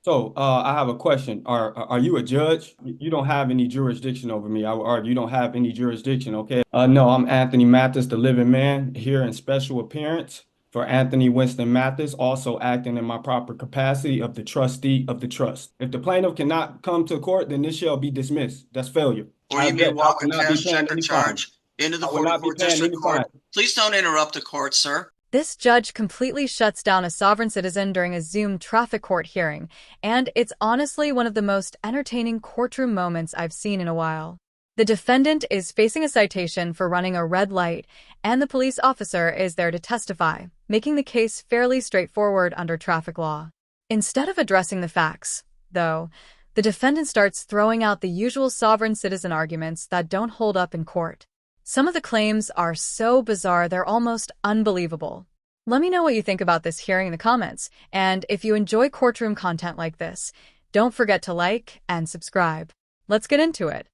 I have a question. Are you a judge? You don't have any jurisdiction over me. I would argue you don't have any jurisdiction, okay? No, I'm Anthony Mathis, the living man, here in special appearance for Anthony Winston Mathis, also acting in my proper capacity of the trustee of the trust. If the plaintiff cannot come to court, then this shall be dismissed. That's failure. Or I you may object. I walk will a not be cash paying check or any fine. charge into the I will not be 44th paying District any fine. Court. Please don't interrupt the court, sir. This judge completely shuts down a sovereign citizen during a Zoom traffic court hearing, and it's honestly one of the most entertaining courtroom moments I've seen in a while. The defendant is facing a citation for running a red light, and the police officer is there to testify, making the case fairly straightforward under traffic law. Instead of addressing the facts, though, the defendant starts throwing out the usual sovereign citizen arguments that don't hold up in court. Some of the claims are so bizarre they're almost unbelievable. Let me know what you think about this hearing in the comments, and if you enjoy courtroom content like this, don't forget to like and subscribe. Let's get into it.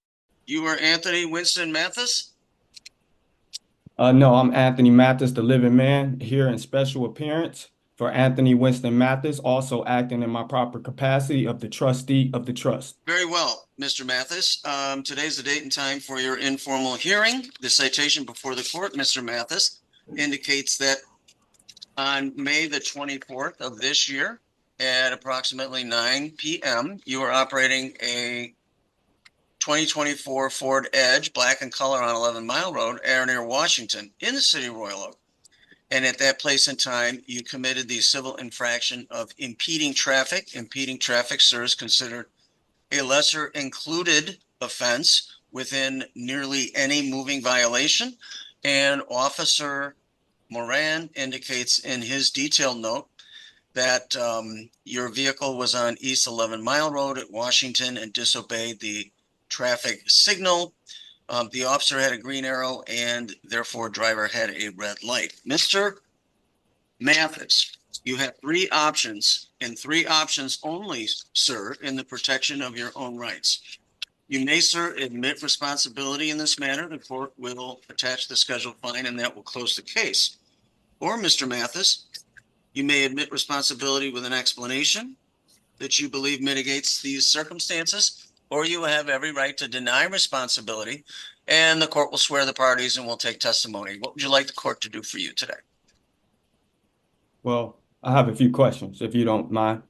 You are Anthony Winston Mathis? No, I'm Anthony Mathis, the living man, here in special appearance for Anthony Winston Mathis, also acting in my proper capacity of the trustee of the trust. Very well, Mr. Mathis. Today's the date and time for your informal hearing. The citation before the court, Mr. Mathis, indicates that on May the 24th of this year at approximately 9 p.m., you are operating a 2024 Ford Edge, black in color on 11 Mile Road, near Washington, in the city of Royal Oak. And at that place and time, you committed the civil infraction of impeding traffic. Impeding traffic, sir, is considered a lesser included offense within nearly any moving violation. And Officer Moran indicates in his detailed note that your vehicle was on East 11 Mile Road at Washington and disobeyed the traffic signal. The officer had a green arrow and therefore driver had a red light. Mr. Mathis, you have three options and three options only, sir, in the protection of your own rights. You may, sir, admit responsibility in this manner. The court will attach the scheduled fine and that will close the case. Or, Mr. Mathis, you may admit responsibility with an explanation that you believe mitigates these circumstances, or you have every right to deny responsibility and the court will swear the parties and will take testimony. What would you like the court to do for you today? Well, I have a few questions, if you don't mind.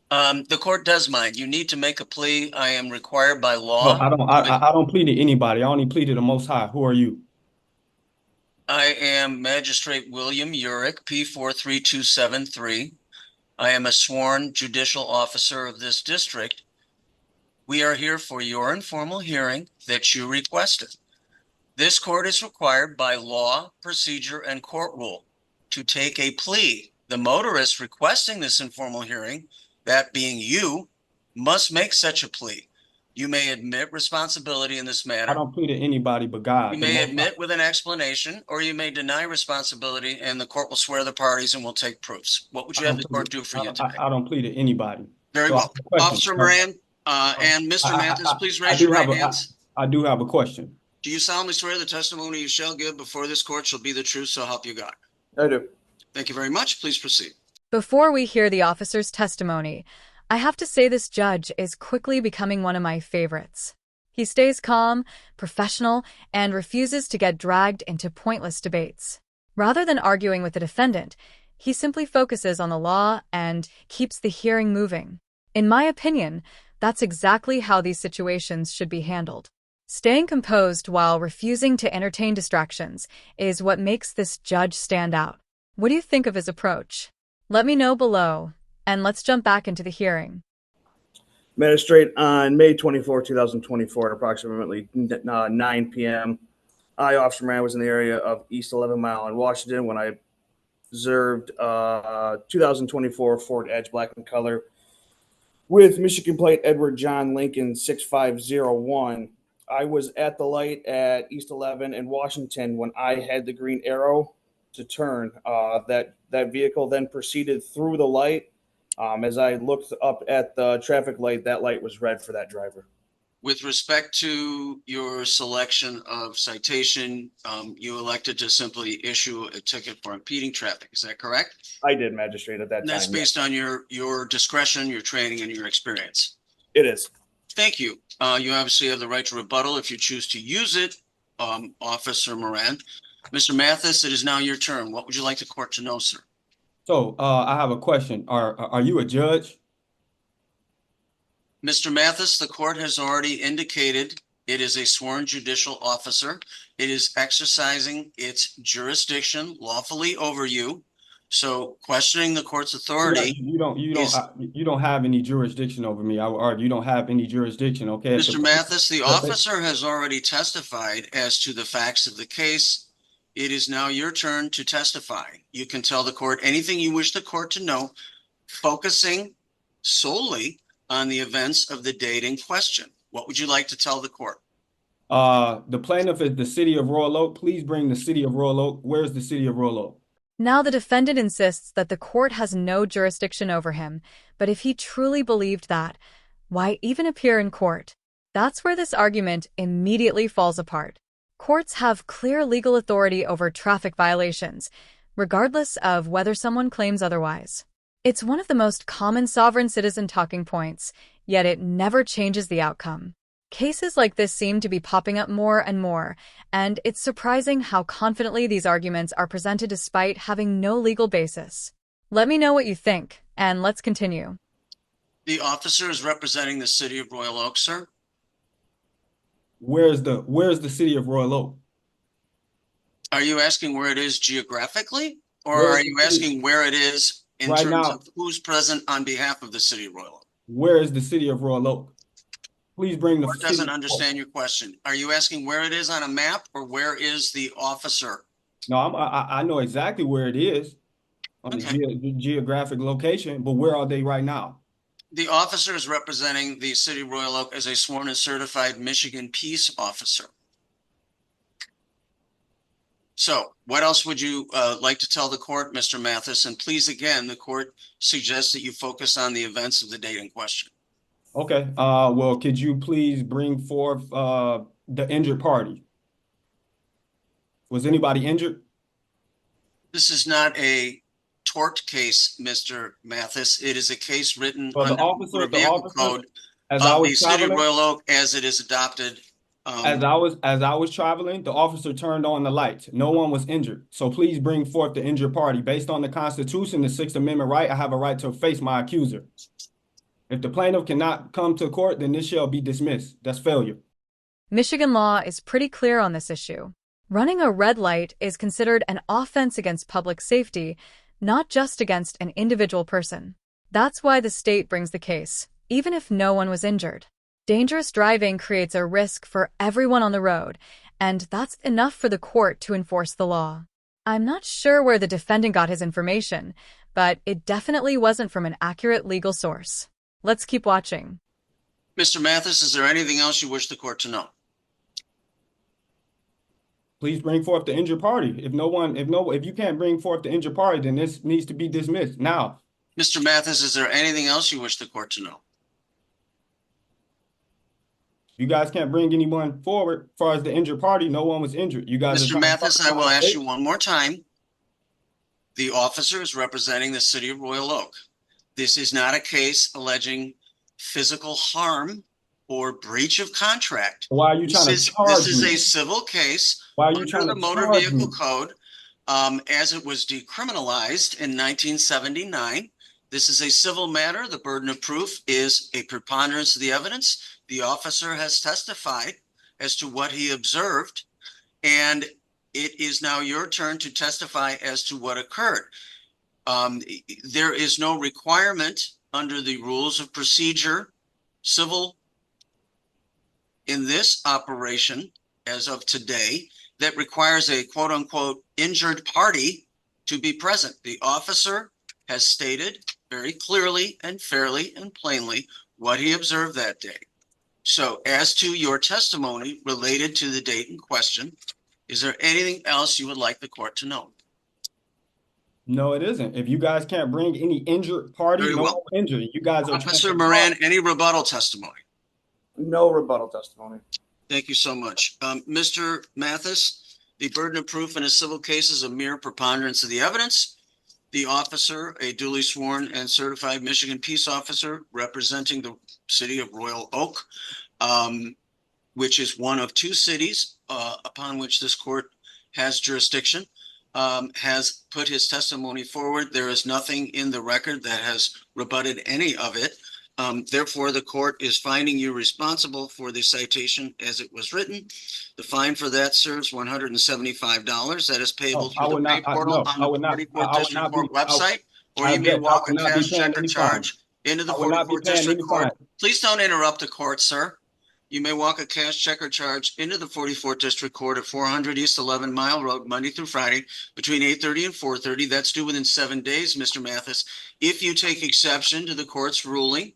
The court does mind. You need to make a plea. I am required by No, law. I don't plead to anybody. I only plead to the Most High. Who are you? I am Magistrate William Urick, P43273. I am a sworn judicial officer of this district. We are here for your informal hearing that you requested. This court is required by law, procedure, and court rule to take a plea. The motorist requesting this informal hearing, that being you, must make such a plea. You may admit responsibility in this I matter. don't plead to anybody but God. You may admit with an explanation, or you may deny responsibility, and the court will swear the parties and will take proofs. What would you have the court do for you today? I don't plead to anybody. Very So I well. have a question. Officer Moran and Mr. Mathis, please raise your right hands. I do have a question. Do you solemnly swear the testimony you shall give before this court shall be the truth, so help you God? I do. Thank you very much. Please proceed. Before we hear the officer's testimony, I have to say this judge is quickly becoming one of my favorites. He stays calm, professional, and refuses to get dragged into pointless debates. Rather than arguing with the defendant, he simply focuses on the law and keeps the hearing moving. In my opinion, that's exactly how these situations should be handled. Staying composed while refusing to entertain distractions is what makes this judge stand out. What do you think of his approach? Let me know below, and let's jump back into the hearing. Magistrate, on May 24, 2024, at approximately 9 p.m., I, Officer Moran, was in the area of East 11 Mile in Washington when I observed 2024 Ford Edge, black in color, with Michigan plate Edward John Lincoln 6501. I was at the light at East 11 in Washington when I had the green arrow to turn. That vehicle then proceeded through the light. As I looked up at the traffic light, that light was red for that driver. With respect to your selection of citation, you elected to simply issue a ticket for impeding traffic. Is that correct? I did, magistrate, at that And that's time. based on your discretion, your training, and your experience. It is. Thank you. You obviously have the right to rebuttal if you choose to use it, Officer Moran. Mr. Mathis, it is now your turn. What would you like the court to know, sir? So, I have a question. Are you a judge? Mr. Mathis, the court has already indicated it is a sworn judicial officer. It is exercising its jurisdiction lawfully over you. So questioning the court's authority. You don't have any jurisdiction over me. I would argue you don't have any jurisdiction. Okay. Mr. Mathis, the officer has already testified as to the facts of the case. It is now your turn to testify. You can tell the court anything you wish the court to know, focusing solely on the events of the date in question. What would you like to tell the court? The plaintiff is the city of Royal Oak. Please bring the city of Royal Oak. Where's the city of Royal Oak? Now the defendant insists that the court has no jurisdiction over him, but if he truly believed that, why even appear in court? That's where this argument immediately falls apart. Courts have clear legal authority over traffic violations, regardless of whether someone claims otherwise. It's one of the most common sovereign citizen talking points, yet it never changes the outcome. Cases like this seem to be popping up more and more, and it's surprising how confidently these arguments are presented despite having no legal basis. Let me know what you think, and let's continue. The officer is representing the city of Royal Oak, sir. Where's the city of Royal Oak? Are you asking where it is geographically, or are you asking where it is in Right terms now. of who's present on behalf of the city of Royal Oak? Where is the city of Royal Oak? Please bring the Court city. doesn't understand your question. Are you asking where it is on a map, or where is the officer? No, I know exactly where it is on the geographic location, but where are they right now? The officer is representing the city of Royal Oak as a sworn and certified Michigan peace officer. So what else would you like to tell the court, Mr. Mathis? And please, again, the court suggests that you focus on the events of the date in question. Okay. Well, could you please bring forth the injured party? Was anybody injured? This is not a tort case, Mr. Mathis. It is a case written Well, under the motor vehicle code of the city of Royal Oak as it is adopted. As I was traveling, the officer turned on the lights. No one was injured. So please bring forth the injured party. Based on the Constitution, the Sixth Amendment right, I have a right to face my accuser. If the plaintiff cannot come to court, then this shall be dismissed. That's failure. Michigan law is pretty clear on this issue. Running a red light is considered an offense against public safety, not just against an individual person. That's why the state brings the case, even if no one was injured. Dangerous driving creates a risk for everyone on the road, and that's enough for the court to enforce the law. I'm not sure where the defendant got his information, but it definitely wasn't from an accurate legal source. Let's keep watching. Mr. Mathis, is there anything else you wish the court to know? Please bring forth the injured party. If you can't bring forth the injured party, then this needs to be dismissed now. Mr. Mathis, is there anything else you wish the court to know? You guys can't bring anyone forward as far as the injured party. No one was injured. You guys. Mr. Mathis, I will ask you one more time. The officer is representing the city of Royal Oak. This is not a case alleging physical harm or breach of contract. Why are you trying to charge me? This is a civil case under the motor vehicle code as it was decriminalized in 1979. This is a civil matter. The burden of proof is a preponderance of the evidence. The officer has testified as to what he observed, and it is now your turn to testify as to what occurred. There is no requirement under the rules of procedure, civil, in this operation as of today, that requires a quote unquote injured party to be present. The officer has stated very clearly and fairly and plainly what he observed that day. So as to your testimony related to the date in question, is there anything else you would like the court to know? No, it isn't. If you guys can't bring any injured party, no one injured. You guys are Officer Moran, any rebuttal testimony? No rebuttal testimony. Thank you so much. Mr. Mathis, the burden of proof in a civil case is a mere preponderance of the evidence. The officer, a duly sworn and certified Michigan peace officer representing the city of Royal Oak, which is one of two cities upon which this court has jurisdiction, has put his testimony forward. There is nothing in the record that has rebutted any of it. Therefore, the court is finding you responsible for the citation as it was written. The fine for that serves $175. That is payable I through would the pay not. portal on I the would not. 44th I would District not be. Court website, or I you may object. I walk a would not be cash paying check or any fine. charge into the I would not be 44th paying District any Court. fine. Please don't interrupt the court, sir. You may walk a cash check or charge into the 44th District Court at 400 East 11 Mile Road, Monday through Friday, between 8:30 and 4:30. That's due within 7 days, Mr. Mathis. If you take exception to the court's ruling,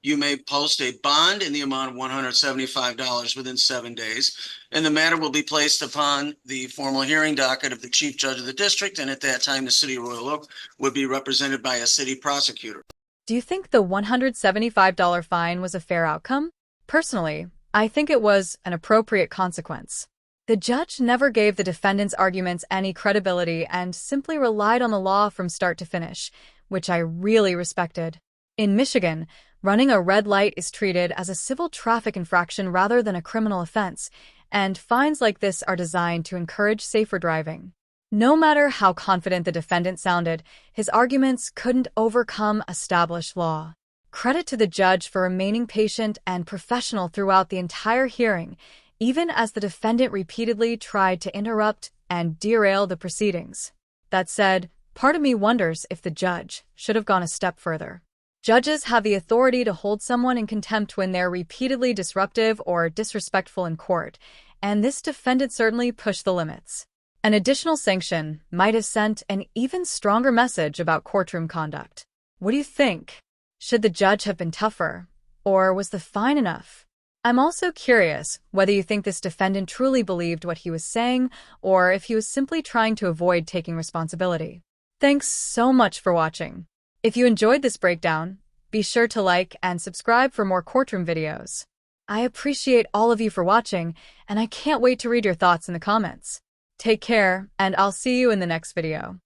you may post a bond in the amount of $175 within 7 days, and the matter will be placed upon the formal hearing docket of the chief judge of the district, and at that time, the city of Royal Oak would be represented by a city prosecutor. Do you think the $175 fine was a fair outcome? Personally, I think it was an appropriate consequence. The judge never gave the defendant's arguments any credibility and simply relied on the law from start to finish, which I really respected. In Michigan, running a red light is treated as a civil traffic infraction rather than a criminal offense, and fines like this are designed to encourage safer driving. No matter how confident the defendant sounded, his arguments couldn't overcome established law. Credit to the judge for remaining patient and professional throughout the entire hearing, even as the defendant repeatedly tried to interrupt and derail the proceedings. That said, part of me wonders if the judge should have gone a step further. Judges have the authority to hold someone in contempt when they're repeatedly disruptive or disrespectful in court, and this defendant certainly pushed the limits. An additional sanction might have sent an even stronger message about courtroom conduct. What do you think? Should the judge have been tougher, or was the fine enough? I'm also curious whether you think this defendant truly believed what he was saying, or if he was simply trying to avoid taking responsibility. Thanks so much for watching. If you enjoyed this breakdown, be sure to like and subscribe for more courtroom videos. I appreciate all of you for watching, and I can't wait to read your thoughts in the comments. Take care, and I'll see you in the next video.